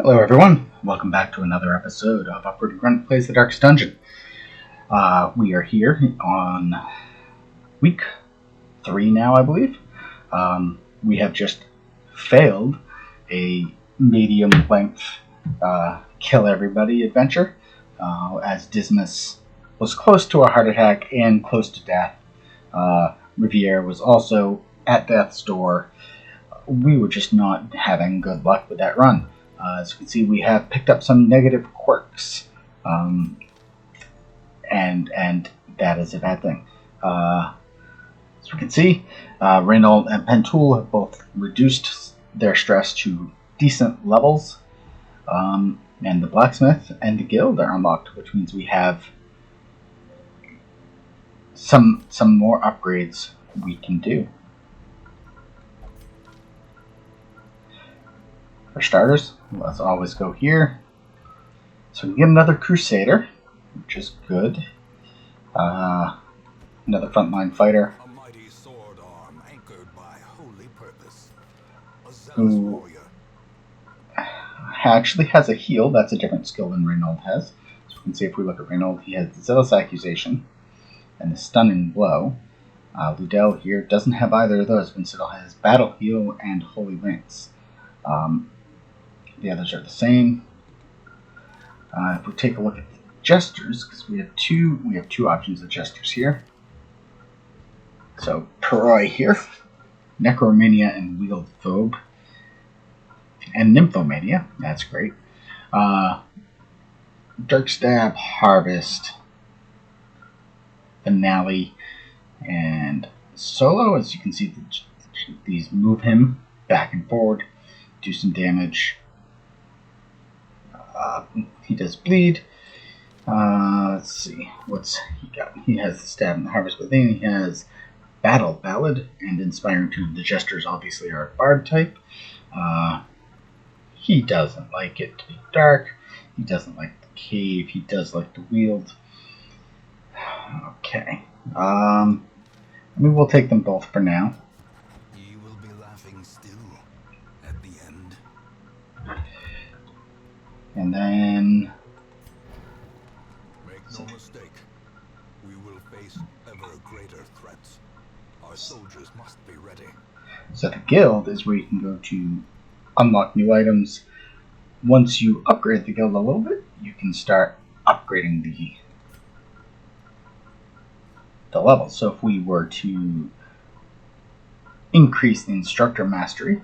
Hello everyone, welcome back to another episode of Upward Grunt Plays the Darkest Dungeon. We are here on week 3 now, I believe. We have just failed a medium-length kill everybody adventure, as Dismas was close to a heart attack and close to death. Riviere was also at death's door. We were just not having good luck with that run. As you can see, we have picked up some negative quirks, and that is a bad thing. As you can see, Reynauld and Pentool have both reduced their stress to decent levels, and the blacksmith and the guild are unlocked, which means we have some more upgrades we can do. For starters, let's always go here. So we get another Crusader, which is good. Another frontline fighter. A mighty sword arm anchored by holy purpose. Who actually has a heal. That's a different skill than Reynauld has. So we can see if we look at Reynauld, he has the Zealous Accusation and the Stunning Blow. Ludel here doesn't have either of those. Instead has Battle Heal and Holy Lance. The others are the same. If we take a look at the Jesters, because we have two options of Jesters here. So Perroy here, Necromania and Wield Phobe, and Nymphomania. That's great. Dark Stab, Harvest, Finale, and Solo. As you can see, these move him back and forward, do some damage. He does bleed. Let's see, what's he got? He has the Stab and the Harvest within. He has Battle Ballad and Inspiring Tune. The Jesters obviously are a bard type. He doesn't like it to be dark. He doesn't like the cave. He does like the wield. Okay. We will take them both for now. You will be laughing still at the end. And then Make no mistake, we will face ever greater threats. Our soldiers must be ready. So the guild is where you can go to unlock new items. Once you upgrade the guild a little bit, you can start upgrading the levels. So if we were to increase the instructor mastery,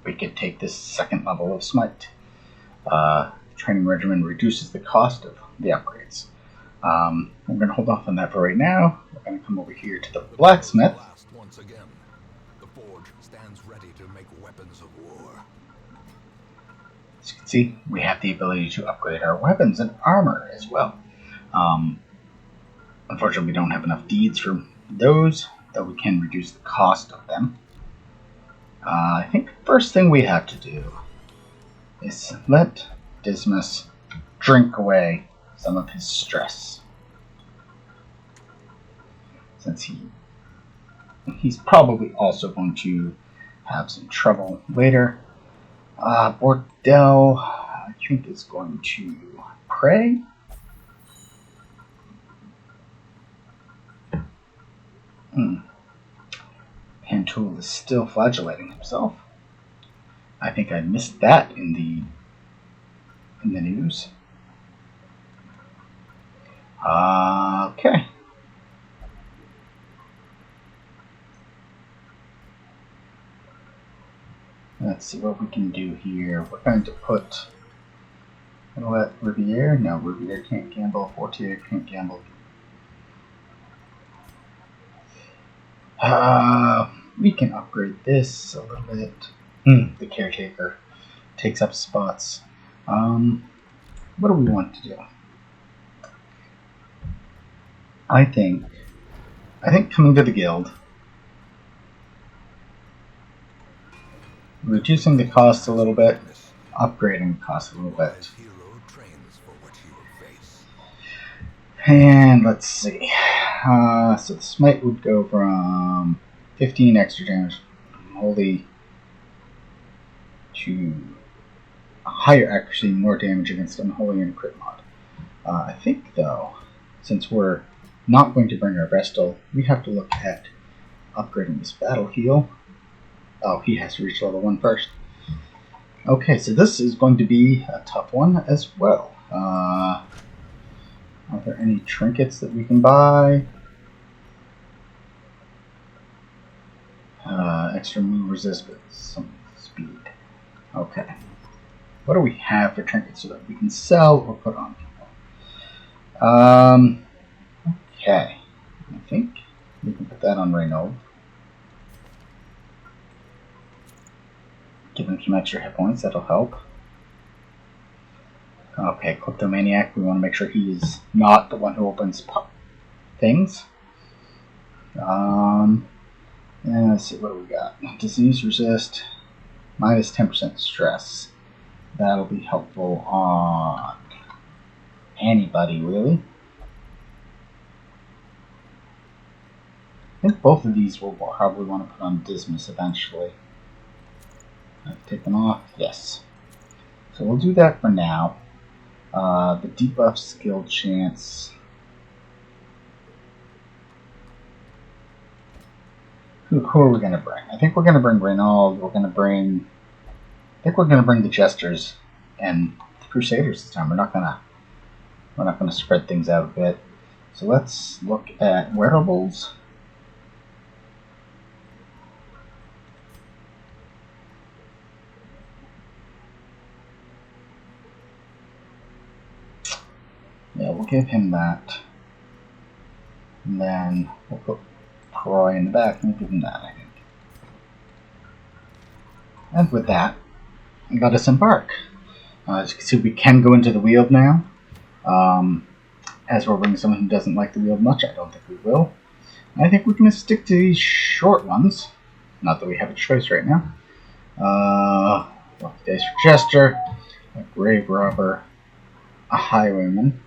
we could take this second level of Smite. Training regimen reduces the cost of the upgrades. We're going to hold off on that for right now. We're going to come over here to the blacksmith. Once again, the forge stands ready to make weapons of war. As you can see, we have the ability to upgrade our weapons and armor as well. Unfortunately, we don't have enough deeds for those, though we can reduce the cost of them. I think the first thing we have to do is let Dismas drink away some of his stress, since he's probably also going to have some trouble later. Bordel, I think, is going to pray. Pentool is still flagellating himself. I think I missed that in the news. Okay. Let's see what we can do here. We're going to put... I'm going to let Riviere... No, Riviere can't gamble. Fortier can't gamble. We can upgrade this a little bit. The Caretaker takes up spots. What do we want to do? I think coming to the guild, reducing the cost a little bit, upgrading the cost a little bit. And let's see. So the smite would go from 15 extra damage holy to higher accuracy, more damage against unholy and crit mod. I think, though, since we're not going to bring our Vestal, we have to look at upgrading this battle heal. Oh, he has to reach level 1 first. Okay, so this is going to be a tough one as well. Are there any trinkets that we can buy? Extra move resistance, some speed. Okay. What do we have for trinkets so that we can sell or put on people? Okay. I think we can put that on Reynauld. Give him some extra hit points, that'll help. Okay, Kleptomaniac, we want to make sure he is not the one who opens things. And let's see, what do we got? Disease resist, minus 10% stress. That'll be helpful on anybody, really. I think both of these will probably want to put on Dismas eventually. Take them off? Yes. So we'll do that for now. The debuff skill chance. Who are we going to bring? I think we're going to bring Reynauld. I think we're going to bring the Jesters and the Crusaders this time. We're not going to spread things out a bit. So let's look at Werables. Yeah, we'll give him that. And then we'll put Perroy in the back and give him that, I think. And with that, let us embark. As you can see, we can go into the Weald now. As we're bringing someone who doesn't like the Weald much, I don't think we will. I think we're going to stick to these short ones. Not that we have a choice right now. Lucky dice for Jester, a Grave Robber, a Highwayman.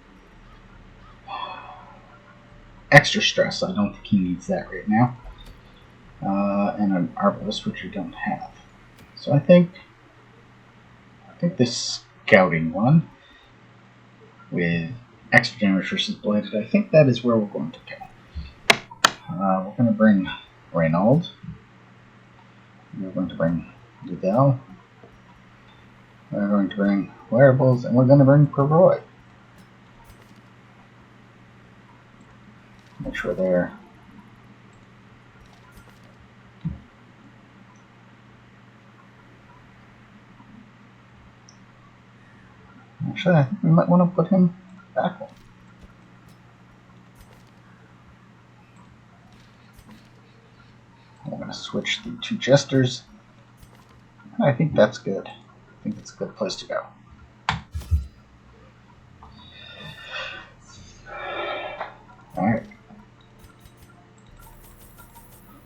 Extra stress, I don't think he needs that right now. And an Arbalist, which we don't have. So I think this scouting one with extra damage versus bladed, I think that is where we're going to go. We're going to bring Reynauld. We're going to bring Ludel. We're going to bring Werables, and we're going to bring Perroy. Make sure they're actually, I think we might want to put him back one. We're going to switch the two Jesters. I think that's good. I think it's a good place to go. Alright.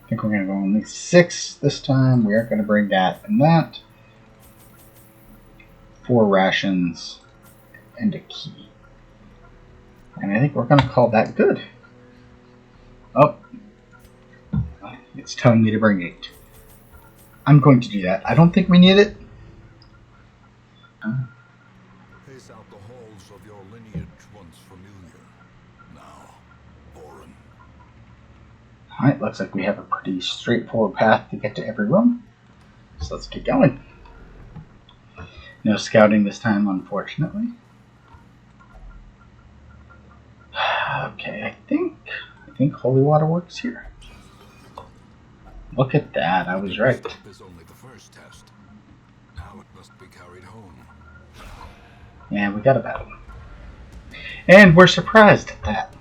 I think we're going to go only 6 this time. We aren't going to bring that and that. 4 rations and a key. And I think we're going to call that good. Oh. It's telling me to bring 8. I'm going to do that. I don't think we need it. Pace out the halls of your lineage once familiar. Now, foreign. Alright, looks like we have a pretty straightforward path to get to every room. So let's get going. No scouting this time, unfortunately. Okay, I think holy water works here. Look at that, I was right. This is only the first test. Now it must be carried home. Yeah, we got a battle. And we're surprised at that.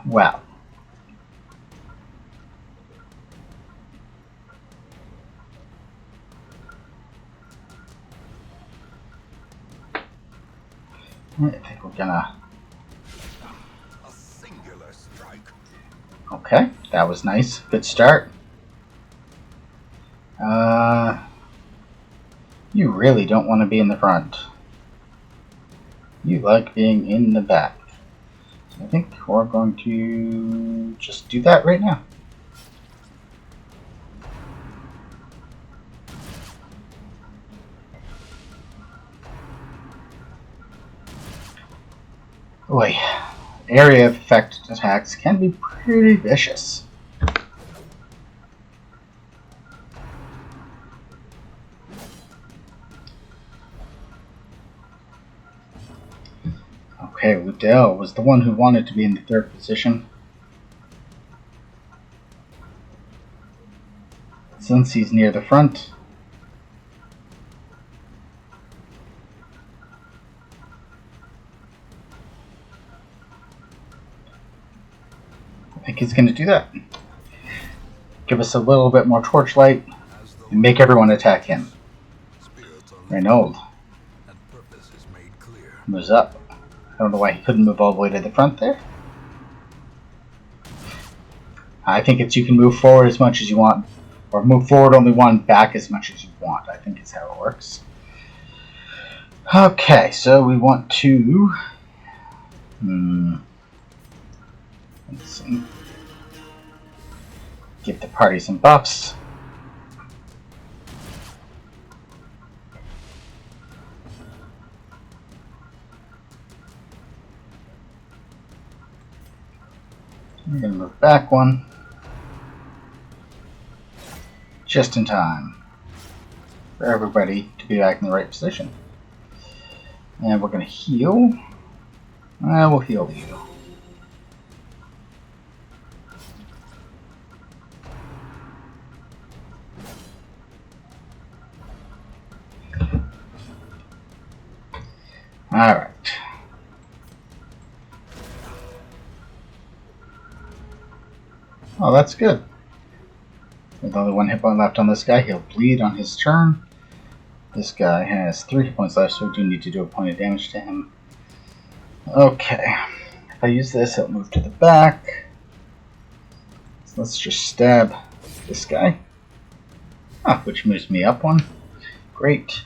Well. I think we're gonna... A singular strike. Okay, that was nice. Good start. You really don't want to be in the front. You like being in the back. So I think we're going to just do that right now. Boy, area effect attacks can be pretty vicious. Okay, Ludel was the one who wanted to be in the third position. Since he's near the front, I think he's going to do that. Give us a little bit more torchlight and make everyone attack him. Reynauld moves up. I don't know why he couldn't move all the way to the front there. I think it's you can move forward as much as you want, or move forward only one, back as much as you want, I think is how it works. Okay, so we want to... let's see. Give the party some buffs. We're going to move back one. Just in time for everybody to be back in the right position. And we're going to heal. We'll heal you. Alright. Oh, that's good. With only one hit point left on this guy, he'll bleed on his turn. This guy has 3 hit points left, so we do need to do a point of damage to him. Okay. If I use this, he'll move to the back. So let's just stab this guy. Which moves me up one. Great.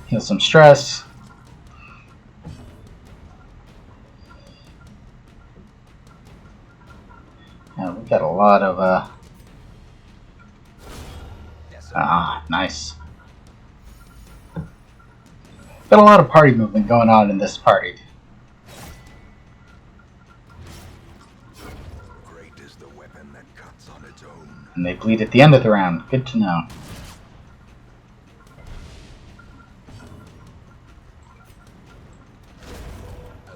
Heal some stress. We've got a lot of nice. Got a lot of party movement going on in this party. Great is the weapon that cuts on its own. And they bleed at the end of the round. Good to know.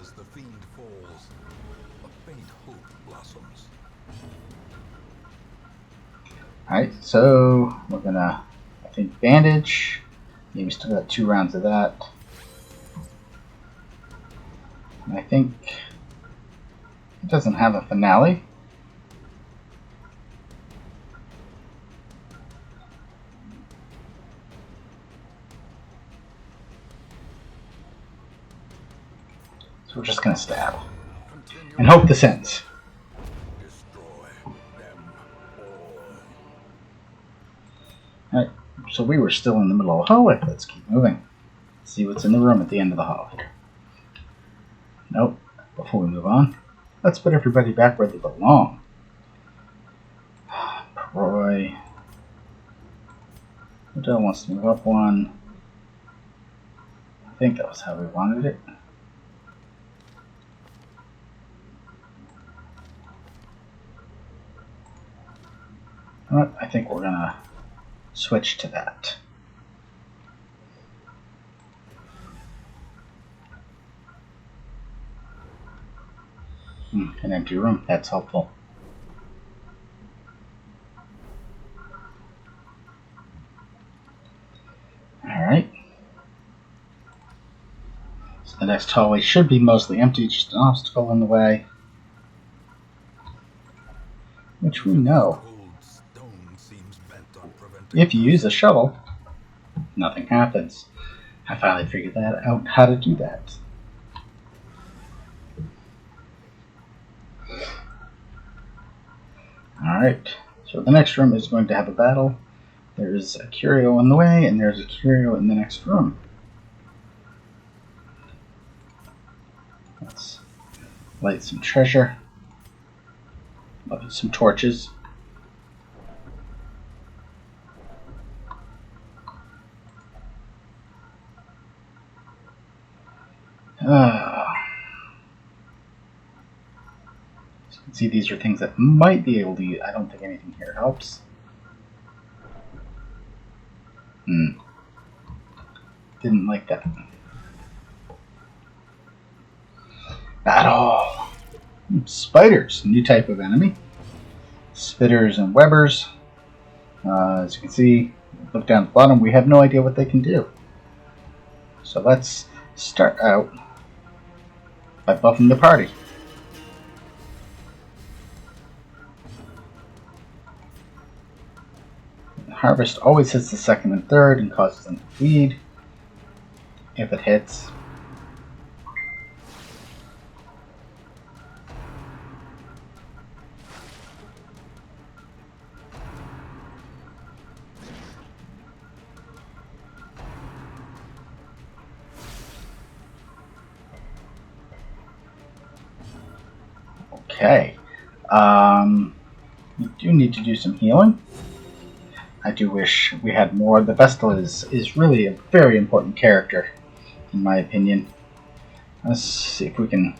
As the fiend falls, a faint hope blossoms. Alright, so we're gonna, I think, bandage. Yeah, we still got 2 rounds of that. And I think it doesn't have a finale. So we're just gonna stab. And hope this ends. Alright, so we were still in the middle of the hallway. Let's keep moving. See what's in the room at the end of the hallway. Nope. Before we move on, let's put everybody back where they belong. Perroy. Ludel wants to move up one. I think that was how we wanted it. But I think we're gonna switch to that. An empty room, that's helpful. Alright. So the next hallway should be mostly empty, just an obstacle in the way. Which we know. If you use a shovel, nothing happens. I finally figured that out, how to do that. Alright, so the next room is going to have a battle. There's a curio in the way, and there's a curio in the next room. Let's light some treasure. Light some torches. As you can see, these are things that might be able to use. I don't think anything here helps. Didn't like that. Battle! Spiders, new type of enemy. Spitters and webbers. As you can see, look down at the bottom, we have no idea what they can do. So let's start out by buffing the party. Harvest always hits the second and third and causes them to bleed. If it hits. Okay. We do need to do some healing. I do wish we had more. The Vestal is really a very important character, in my opinion. Let's see if we can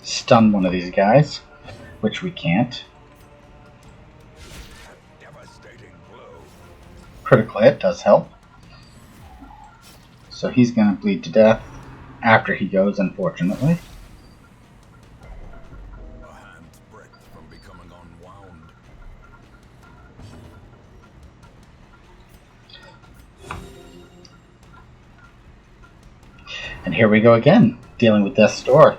stun one of these guys, which we can't. Critical hit does help. So he's going to bleed to death after he goes, unfortunately. And here we go again, dealing with Death's Door.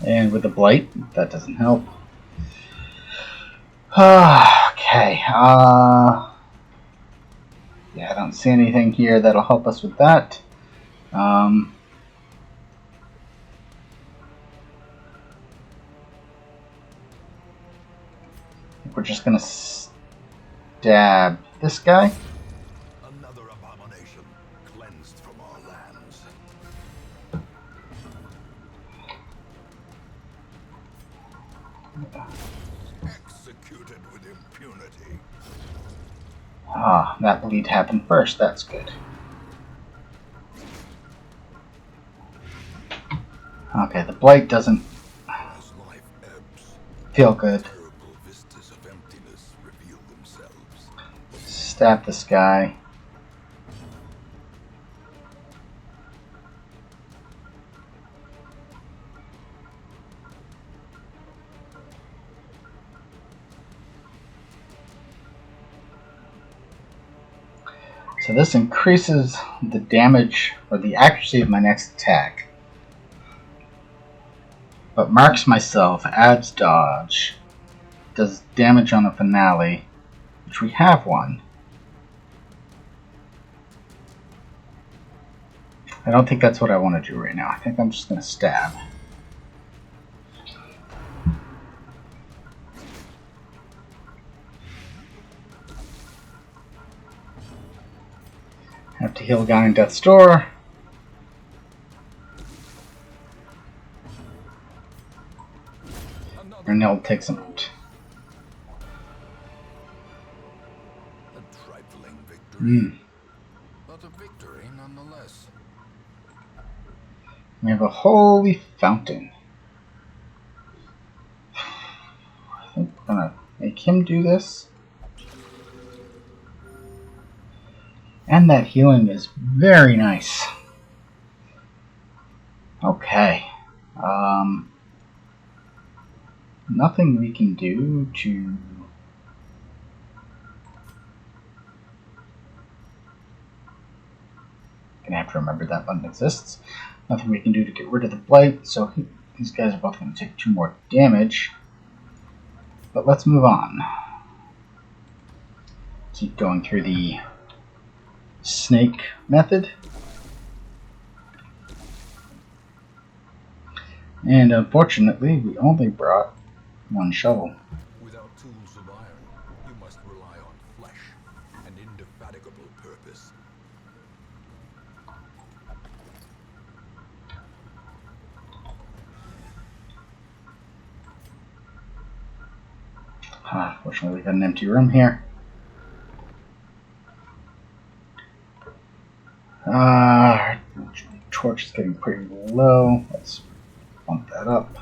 And with the Blight, that doesn't help. Okay, yeah, I don't see anything here that'll help us with that. We're just gonna stab this guy. Executed with impunity. Ah, that bleed happened first. That's good. Okay, the blight doesn't feel good. Stab this guy. So this increases the damage or the accuracy of my next attack. But marks myself, adds dodge, does damage on a finale, which we have one. I don't think that's what I want to do right now. I think I'm just going to stab. Have to heal a guy in Death's Door. Reynauld takes him out. A trifling victory, but a victory nonetheless. We have a holy fountain. I think we're gonna make him do this. And that healing is very nice. Okay. Nothing we can do to... Gonna have to remember that button exists. Nothing we can do to get rid of the blight, so these guys are both going to take 2 more damage. But let's move on. Keep going through the snake method. And unfortunately, we only brought 1 shovel. Without tools of iron, you must rely on flesh and indefatigable purpose. Fortunately, we've got an empty room here. Torch is getting pretty low. Let's bump that up.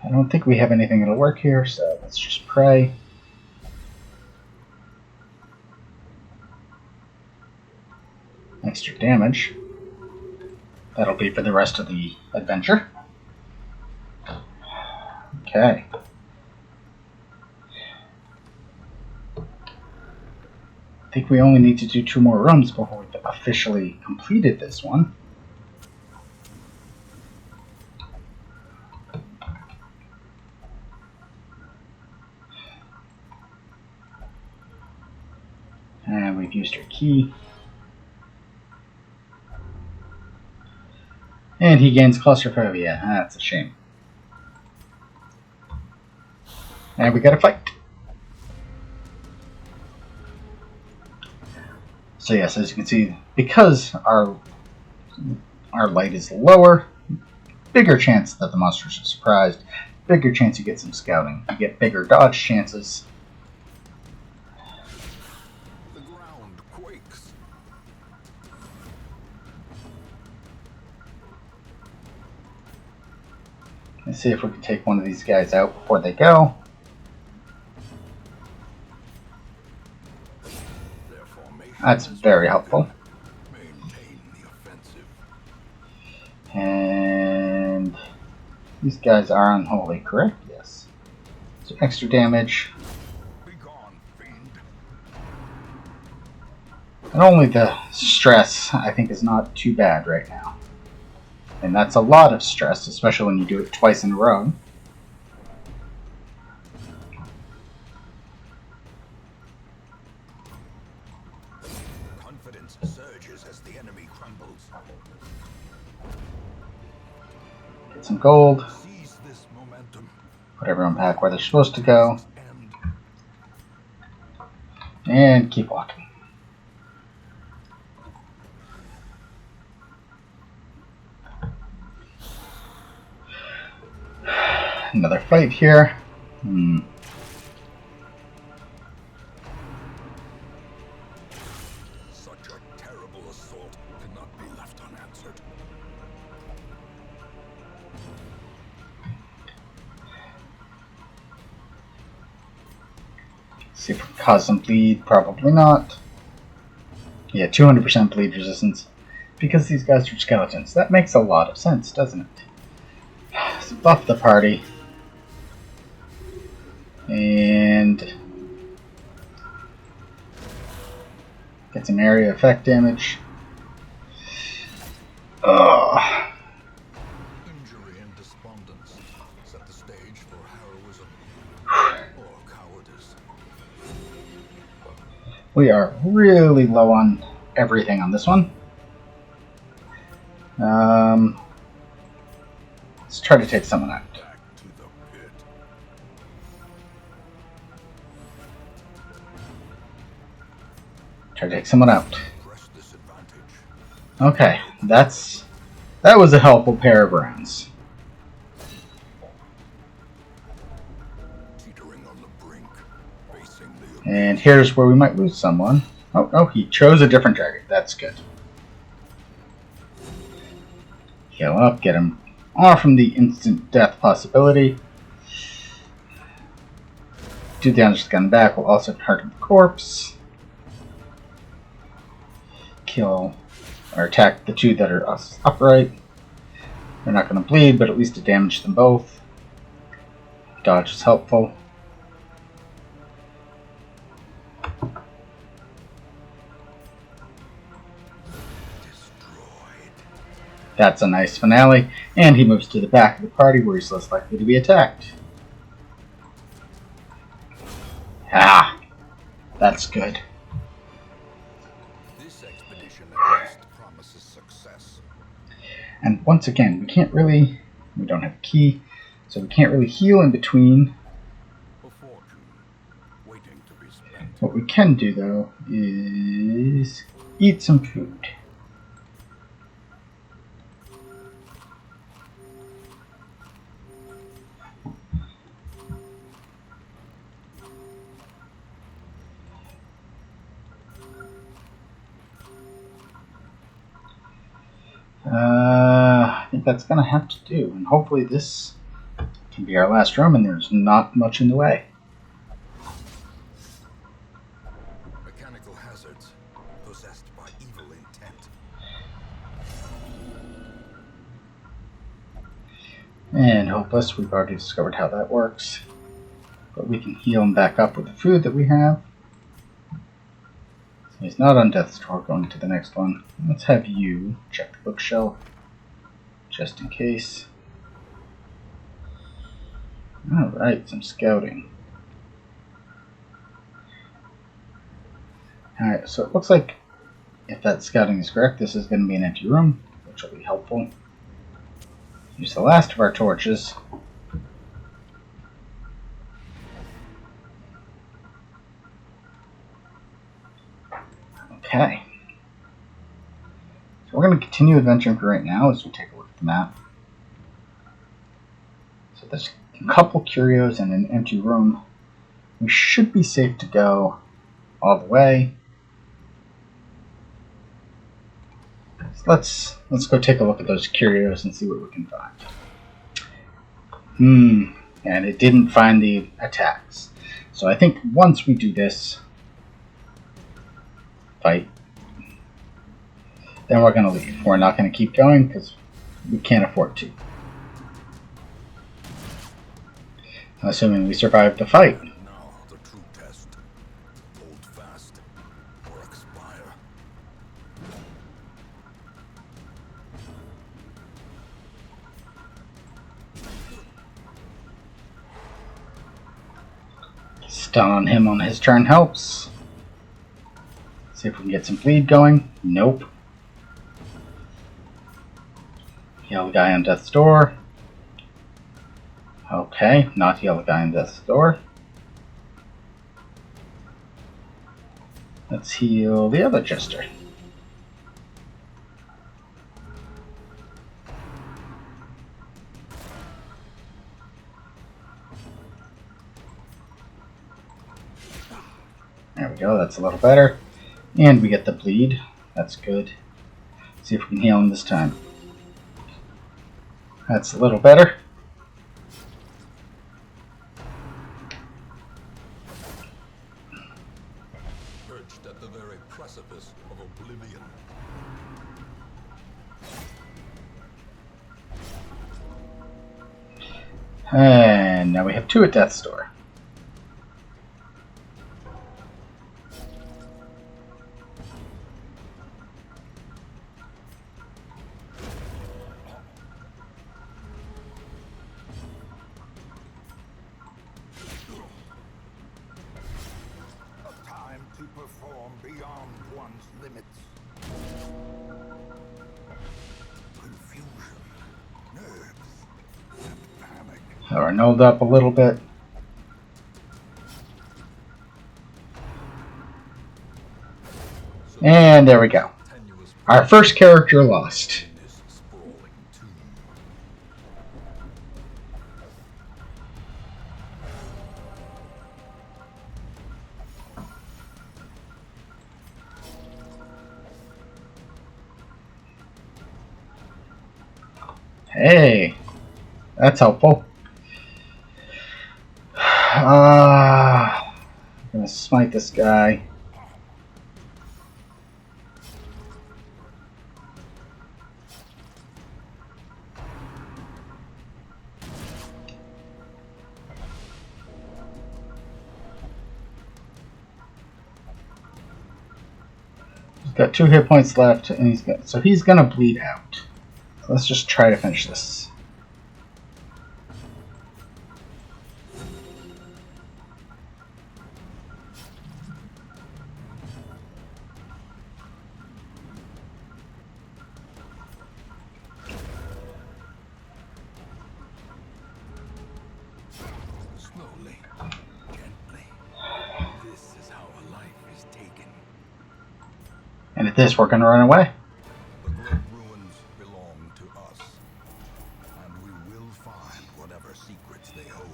I don't think we have anything that'll work here, so let's just pray. Extra damage. That'll be for the rest of the adventure. Okay. I think we only need to do 2 more rooms before we've officially completed this one. And we've used our key. And he gains claustrophobia. That's a shame. And we got a fight. So yes, as you can see, because our light is lower, bigger chance that the monsters are surprised, bigger chance you get some scouting. You get bigger dodge chances. The ground quakes. Let's see if we can take one of these guys out before they go. That's very helpful. Maintain the offensive. And these guys are unholy, correct? Yes. So extra damage. Be gone, fiend. And only the stress, I think, is not too bad right now. And that's a lot of stress, especially when you do it twice in a row. Confidence surges as the enemy crumbles. Get some gold. Seize this momentum. Put everyone back where they're supposed to go. And And keep walking. Another fight here. such a terrible assault cannot be left unanswered. See if we can cause some bleed. Probably not. Yeah, 200% bleed resistance. Because these guys are skeletons. That makes a lot of sense, doesn't it? Let's buff the party. And get some area effect damage. Ugh. Injury and despondence set the stage for heroism or cowardice. We are really low on everything on this one. Let's try to take someone out. Back to the pit. Try to take someone out. Press this advantage. Okay, that was a helpful pair of rounds. Teetering on the brink, facing the And here's where we might lose someone. Oh, no, he chose a different target. That's good. Heal up, get him off from the instant death possibility. Do damage to the gun back will also target the corpse. Kill or attack the 2 that are upright. They're not going to bleed, but at least to damage them both. Dodge is helpful. That's a nice finale, and he moves to the back of the party where he's less likely to be attacked. Ah, that's good. This expedition at least promises success. And once again, we don't have a key, so we can't really heal in between. A fortune waiting to be spent. What we can do though is eat some food. I think that's going to have to do, and hopefully this can be our last room and there's not much in the way. Mechanical hazards possessed by evil intent. And hopeless, we've already discovered how that works. But we can heal him back up with the food that we have. So he's not on death's door, going to the next one. Let's have you check the bookshelf, just in case. Alright, some scouting. Alright, so it looks like if that scouting is correct, this is going to be an empty room, which will be helpful. Use the last of our torches. Okay. So we're going to continue adventuring for right now as we take a look at the map. So there's a couple curios and an empty room. We should be safe to go all the way. So let's go take a look at those curios and see what we can find. And it didn't find the attacks. So I think once we do this fight, then we're going to leave. We're not going to keep going because we can't afford to. Assuming we survive the fight. Now the true test. Hold fast or expire. Stun on him on his turn helps. See if we can get some bleed going. Nope. Heal the guy on death's door. Okay, not heal the guy on death's door. Let's heal the other Jester. There we go, that's a little better. And we get the bleed. That's good. See if we can heal him this time. That's a little better. Perched at the very precipice of oblivion. And now we have two at death's door. To perform beyond one's limits. Confusion, nerves, and panic. Reynauld up a little bit. And there we go. Our first character lost. Hey, that's helpful. I'm gonna smite this guy. He's got 2 hit points left, and he's gonna bleed out. Let's just try to finish this. Slowly, gently. This is how a And at this, we're going to run away. The great ruins belong to us, and we will find whatever secrets they hold.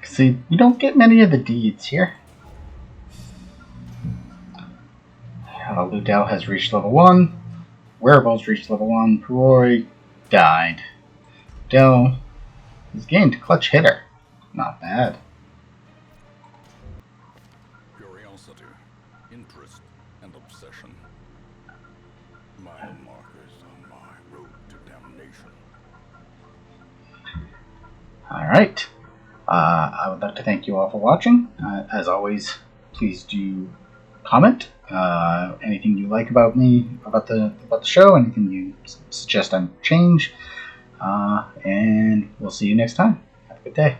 See, you don't get many of the deeds here. Ludel has reached level 1. Werables reached level 1. Perroy died. Ludel has gained Clutch Hitter. Not bad. Curiosity, interest, and obsession. Mile markers on my road to damnation. Alright. I would like to thank you all for watching. As always, please do comment. Anything you like about me, about the show, anything you suggest I change. And we'll see you next time. Have a good day.